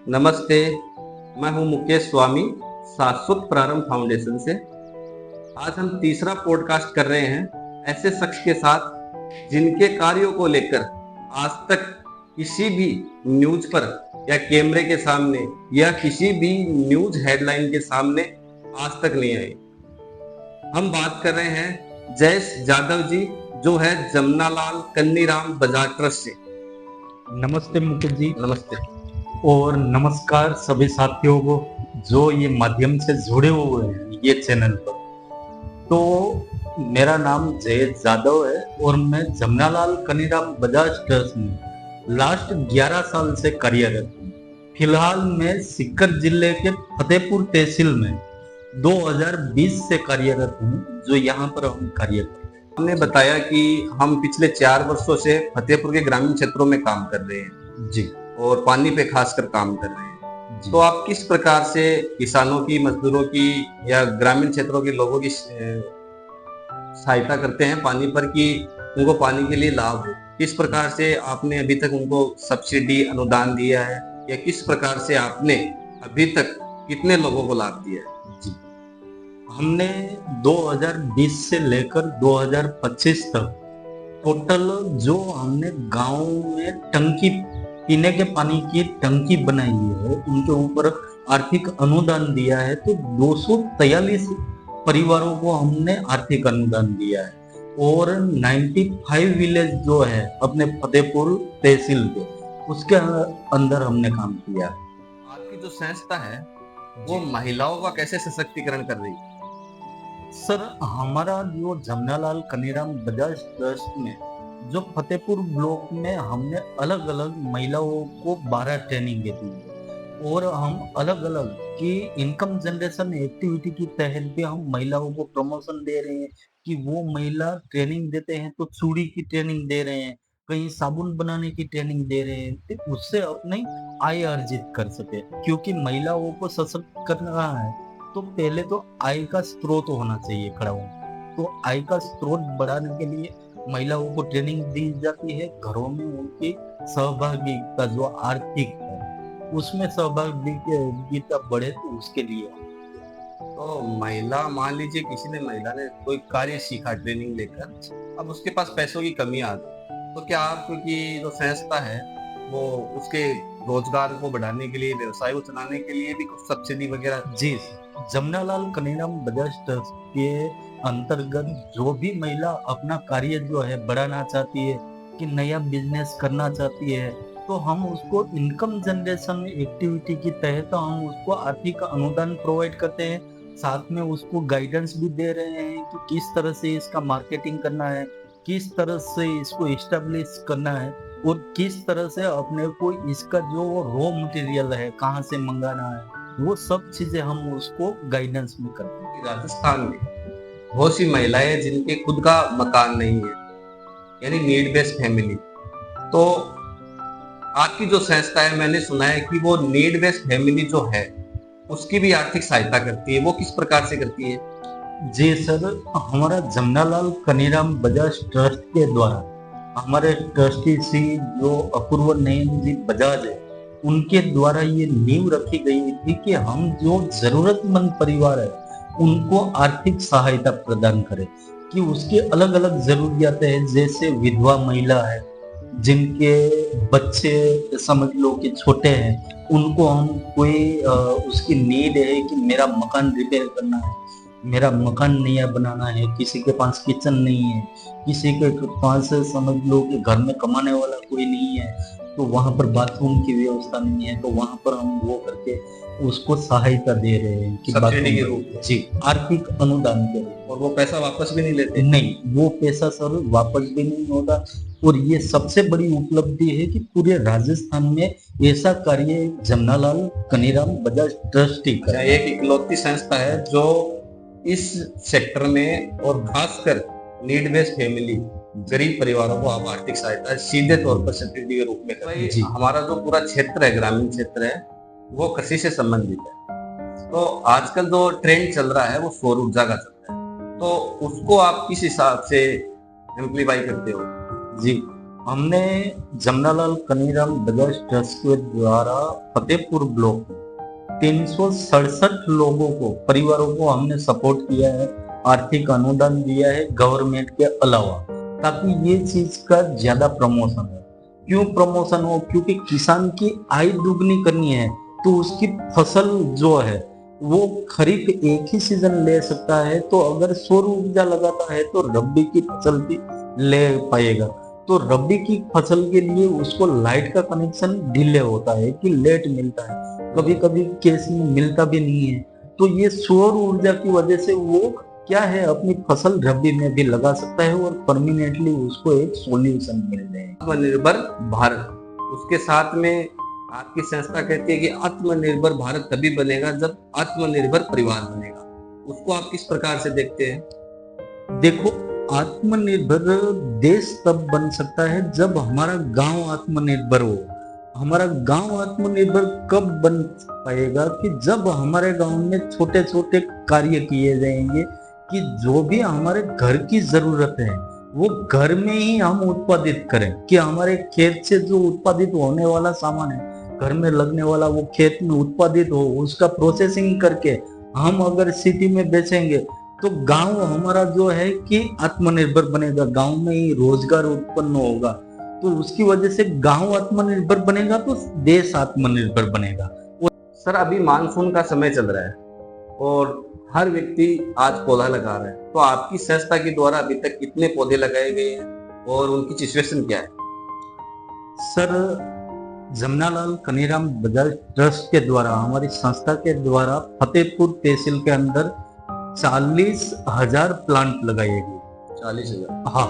नमस्ते, मैं हूं मुकेश स्वामी, शाश्वत प्रारंभ फाउंडेशन से। आज हम तीसरा पॉडकास्ट कर रहे हैं ऐसे शख्स के साथ जिनके कार्यों को लेकर आज तक किसी भी न्यूज पर या कैमरे के सामने या किसी भी न्यूज हेडलाइन के सामने आज तक नहीं आए। हम बात कर रहे हैं जयेश जादव जी, जो है जमनालाल कन्नीराम बजाज ट्रस्ट से। नमस्ते मुकुल जी। नमस्ते। और नमस्कार सभी साथियों को जो ये माध्यम से जुड़े हुए हैं ये चैनल पर। तो मेरा नाम जयेश जादव है और मैं जमनालाल कन्नीराम बजाज ट्रस्ट में लास्ट 11 साल से कार्यरत हूँ। फिलहाल मैं सीकर जिले के फतेहपुर तहसील में 2020 से कार्यरत हूँ, जो यहाँ पर हम कार्य करते हैं। हमने बताया कि हम पिछले 4 वर्षों से फतेहपुर के ग्रामीण क्षेत्रों में काम कर रहे हैं जी, और पानी पे खासकर काम कर रहे हैं जी। तो आप किस प्रकार से किसानों की, मजदूरों की या ग्रामीण क्षेत्रों के लोगों की सहायता करते हैं पानी पर कि उनको पानी के लिए लाभ हो? किस प्रकार से आपने अभी तक उनको सब्सिडी अनुदान दिया है या किस प्रकार से आपने अभी तक कितने लोगों को लाभ दिया है? जी, हमने 2020 से लेकर 2025 तक टोटल जो हमने गांव में टंकी, पीने के पानी की टंकी बनाई है, उनके ऊपर आर्थिक अनुदान दिया है। तो 243 परिवारों को हमने आर्थिक अनुदान दिया है और 95 विलेज जो है अपने फतेहपुर तहसील के, उसके अंदर हमने काम किया। आपकी जो संस्था है वो महिलाओं का कैसे सशक्तिकरण कर रही है? सर, हमारा जो जमनालाल कन्नीराम बजाज ट्रस्ट में जो फतेहपुर ब्लॉक में हमने अलग अलग महिलाओं को 12 ट्रेनिंग दी है और हम अलग अलग की इनकम जनरेशन एक्टिविटी के तहत भी हम महिलाओं को प्रमोशन दे रहे हैं कि वो महिला ट्रेनिंग देते हैं तो चूड़ी की ट्रेनिंग दे रहे हैं, कहीं साबुन बनाने की ट्रेनिंग दे रहे हैं, तो उससे अपनी आय अर्जित कर सके। क्योंकि महिलाओं को सशक्त करना है तो पहले तो आय का स्रोत होना चाहिए खड़ा हो। तो आय का स्रोत बढ़ाने के लिए महिलाओं को ट्रेनिंग दी जाती है। घरों में उनकी सहभागिता जो आर्थिक है उसमें सहभागिता बढ़े तो उसके लिए। तो महिला, मान लीजिए किसी ने, महिला ने कोई कार्य सीखा ट्रेनिंग लेकर, अब उसके पास पैसों की कमी आ गई, तो क्या आपकी जो संस्था है वो उसके रोजगार को बढ़ाने के लिए, व्यवसाय को चलाने के लिए भी कुछ सब्सिडी वगैरह? जी, जमनालाल कन्नीराम बजाज ट्रस्ट के अंतर्गत जो भी महिला अपना कार्य जो है बढ़ाना चाहती है कि नया बिजनेस करना चाहती है, तो हम उसको इनकम जनरेशन एक्टिविटी के तहत हम उसको आर्थिक अनुदान प्रोवाइड करते हैं। साथ में उसको गाइडेंस भी दे रहे हैं कि किस तरह से इसका मार्केटिंग करना है, किस तरह से इसको एस्टेब्लिश करना है और किस तरह से अपने को इसका जो रॉ मटेरियल है कहाँ से मंगाना है, वो सब चीजें हम उसको गाइडेंस में करते हैं। राजस्थान में बहुत सी महिलाएं हैं जिनके खुद का मकान नहीं है, यानी नीड बेस्ड फैमिली। तो आपकी जो संस्था है, मैंने सुना है कि वो नीड बेस्ड फैमिली जो है उसकी भी आर्थिक सहायता करती है। वो किस प्रकार से करती है? जी सर, हमारा जमनालाल कन्नीराम बजाज ट्रस्ट के द्वारा हमारे ट्रस्टी श्री जो अपूर्व नयन जी बजाज है, उनके द्वारा ये नींव रखी गई थी कि हम जो जरूरतमंद परिवार है उनको आर्थिक सहायता प्रदान करें। कि उसकी अलग अलग जरूरियातें हैं, जैसे विधवा महिला है जिनके बच्चे समझ लो कि छोटे हैं, उनको हम कोई उसकी नीड है कि मेरा मकान रिपेयर करना है, मेरा मकान नया बनाना है, किसी के पास किचन नहीं है, किसी के पास समझ लो कि घर में कमाने वाला कोई नहीं है, तो वहां पर बाथरूम की व्यवस्था नहीं है, तो वहां पर हम वो करके उसको सहायता दे रहे हैं कि सब्सिडी के रूप में। जी, आर्थिक अनुदान के रूप। और वो पैसा वापस भी नहीं लेते? नहीं, वो पैसा सर वापस भी नहीं होता। और ये सबसे बड़ी उपलब्धि है कि पूरे राजस्थान में ऐसा कार्य जमनालाल कन्नीराम बजाज ट्रस्ट ही कर एक इकलौती संस्था है जो इस सेक्टर में, और खासकर नीड बेस्ड फैमिली, गरीब परिवारों को आप आर्थिक सहायता सीधे तौर पर सब्सिडी के रूप में करते हैं। हमारा जो पूरा क्षेत्र है, ग्रामीण क्षेत्र है, वो कृषि से संबंधित है। तो आजकल जो ट्रेंड चल रहा है वो सौर ऊर्जा का चल रहा है, तो उसको आप किस हिसाब से एम्प्लीफाई करते हो? जी, हमने जमनालाल कनीराम बजाज ट्रस्ट के द्वारा फतेहपुर ब्लॉक में 367 लोगों को, परिवारों को हमने सपोर्ट किया है, आर्थिक अनुदान दिया है गवर्नमेंट के अलावा, ताकि ये चीज का ज्यादा प्रमोशन हो। क्यों प्रमोशन हो? क्योंकि किसान की आय दुगनी करनी है, तो उसकी फसल जो है वो खरीफ एक ही सीजन ले सकता है। तो अगर सौर ऊर्जा लगाता है तो रबी की फसल भी ले पाएगा। तो रबी की फसल के लिए उसको लाइट का कनेक्शन डिले होता है, कि लेट मिलता है, कभी कभी केस में मिलता भी नहीं है। तो ये सौर ऊर्जा की वजह से वो क्या है, अपनी फसल रबी में भी लगा सकता है और परमानेंटली उसको एक सॉल्यूशन मिल जाएगा। आत्मनिर्भर भारत, उसके साथ में आपकी संस्था कहती है कि आत्मनिर्भर भारत तभी बनेगा जब आत्मनिर्भर परिवार बनेगा। उसको आप किस प्रकार से देखते हैं? देखो, आत्मनिर्भर देश तब बन सकता है जब हमारा गांव आत्मनिर्भर हो। हमारा गांव आत्मनिर्भर कब बन पाएगा? कि जब हमारे गांव में छोटे छोटे कार्य किए जाएंगे, कि जो भी हमारे घर की जरूरत है वो घर में ही हम उत्पादित करें। कि हमारे खेत से जो उत्पादित होने वाला सामान है, घर में लगने वाला, वो खेत में उत्पादित हो, उसका प्रोसेसिंग करके हम अगर सिटी में बेचेंगे तो गांव हमारा जो है कि आत्मनिर्भर बनेगा, गांव में ही रोजगार उत्पन्न होगा। तो उसकी वजह से गांव आत्मनिर्भर बनेगा तो देश आत्मनिर्भर बनेगा। सर, अभी मानसून का समय चल रहा है और हर व्यक्ति आज पौधा लगा रहा है, तो आपकी संस्था के द्वारा अभी तक कितने पौधे लगाए गए हैं और उनकी सिचुएशन क्या है? सर, जमनालाल कनीराम बजाज ट्रस्ट के द्वारा, हमारी संस्था के द्वारा फतेहपुर तहसील के अंदर 40,000 प्लांट लगाए गए। 40,000? हाँ,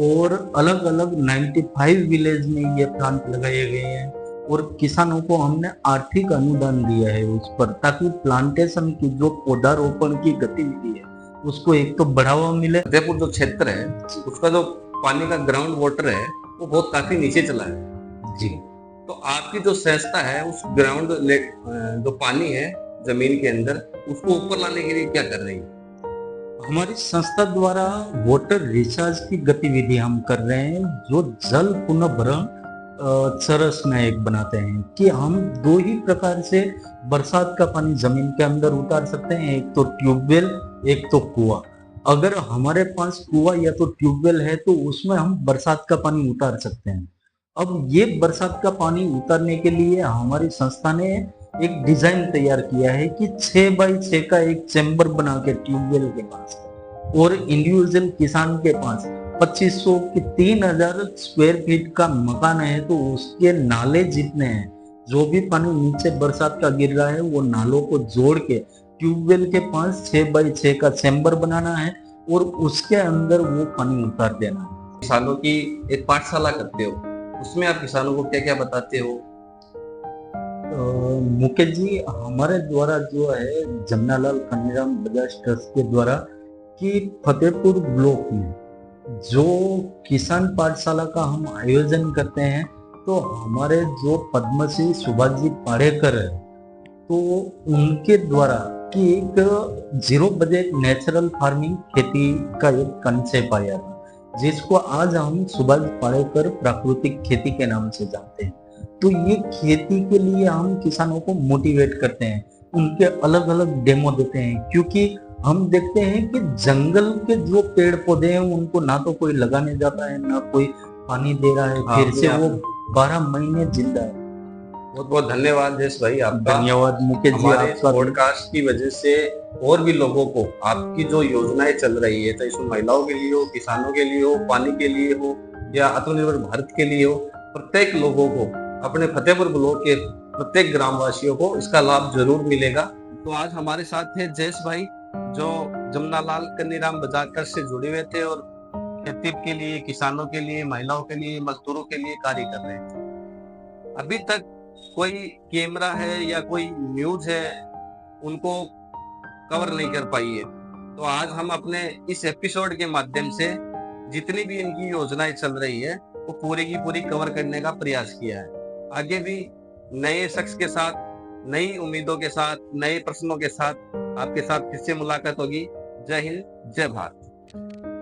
और अलग अलग 95 विलेज में ये प्लांट लगाए गए हैं। और किसानों को हमने आर्थिक अनुदान दिया है उस पर, ताकि प्लांटेशन की जो पौधारोपण की गतिविधि है उसको एक तो बढ़ावा मिले। फतेहपुर जो क्षेत्र है उसका जो पानी का ग्राउंड वाटर है वो बहुत काफी नीचे चला है जी। तो आपकी जो संस्था है उस ग्राउंड जो पानी है जमीन के अंदर, उसको ऊपर लाने के लिए क्या कर रही है? हमारी संस्था द्वारा वाटर रिचार्ज की गतिविधि हम कर रहे हैं, जो जल पुनः भरण चरस में एक बनाते हैं। कि हम दो ही प्रकार से बरसात का पानी जमीन के अंदर उतार सकते हैं, एक तो ट्यूबवेल, एक तो कुआं। अगर हमारे पास कुआं या तो ट्यूबवेल है तो उसमें हम बरसात का पानी उतार सकते हैं। अब ये बरसात का पानी उतारने के लिए हमारी संस्था ने एक डिजाइन तैयार किया है, कि 6 बाई 6 का एक चैम्बर बना के ट्यूबवेल के पास और इंडिविजुअल किसान के पास 2500 की 3000 स्क्वायर फीट का मकान है, तो उसके नाले जितने हैं, जो भी पानी नीचे बरसात का गिर रहा है वो नालों को जोड़ के ट्यूबवेल के पास 6 बाई 6 का चैम्बर बनाना है और उसके अंदर वो पानी उतार देना है। किसानों की एक पाठशाला करते हो, उसमें आप किसानों को क्या क्या बताते हो? मुकेश जी, हमारे द्वारा जो है जमनालाल कनीराम बजाज ट्रस्ट के द्वारा कि फतेहपुर ब्लॉक में जो किसान पाठशाला का हम आयोजन करते हैं, तो हमारे जो पद्मश्री सुभाष जी पाड़ेकर है, तो उनके द्वारा कि एक 0 बजट नेचुरल फार्मिंग खेती का एक कंसेप्ट आया था, जिसको आज हम सुभाष पाड़ेकर प्राकृतिक खेती के नाम से जानते हैं। तो ये खेती के लिए हम किसानों को मोटिवेट करते हैं, उनके अलग अलग डेमो देते हैं। क्योंकि हम देखते हैं कि जंगल के जो पेड़ पौधे हैं उनको ना तो कोई लगाने जाता है, ना कोई पानी दे रहा है, फिर से वो 12 महीने जिंदा है। बहुत बहुत धन्यवाद जयेश भाई आपका। धन्यवाद मुकेश जी, हमारे आपका पॉडकास्ट की वजह से और भी लोगों को आपकी जो योजनाएं चल रही है, चाहे इसमें महिलाओं के लिए हो, किसानों के लिए हो, पानी के लिए हो या आत्मनिर्भर भारत के लिए हो, प्रत्येक लोगों को, अपने फतेहपुर ब्लॉक के प्रत्येक ग्रामवासियों को इसका लाभ जरूर मिलेगा। तो आज हमारे साथ थे जयेश भाई, जो जमनालाल कनीराम बजाज ट्रस्ट से जुड़े हुए थे और खेती के लिए, किसानों के लिए, महिलाओं के लिए, मजदूरों के लिए कार्य कर रहे थे। अभी तक कोई कैमरा है या कोई न्यूज है उनको कवर नहीं कर पाई है, तो आज हम अपने इस एपिसोड के माध्यम से जितनी भी इनकी योजनाएं चल रही है वो पूरी की पूरी कवर करने का प्रयास किया है। आगे भी नए शख्स के साथ, नई उम्मीदों के साथ, नए प्रश्नों के साथ आपके साथ फिर से मुलाकात होगी। जय हिंद, जय भारत।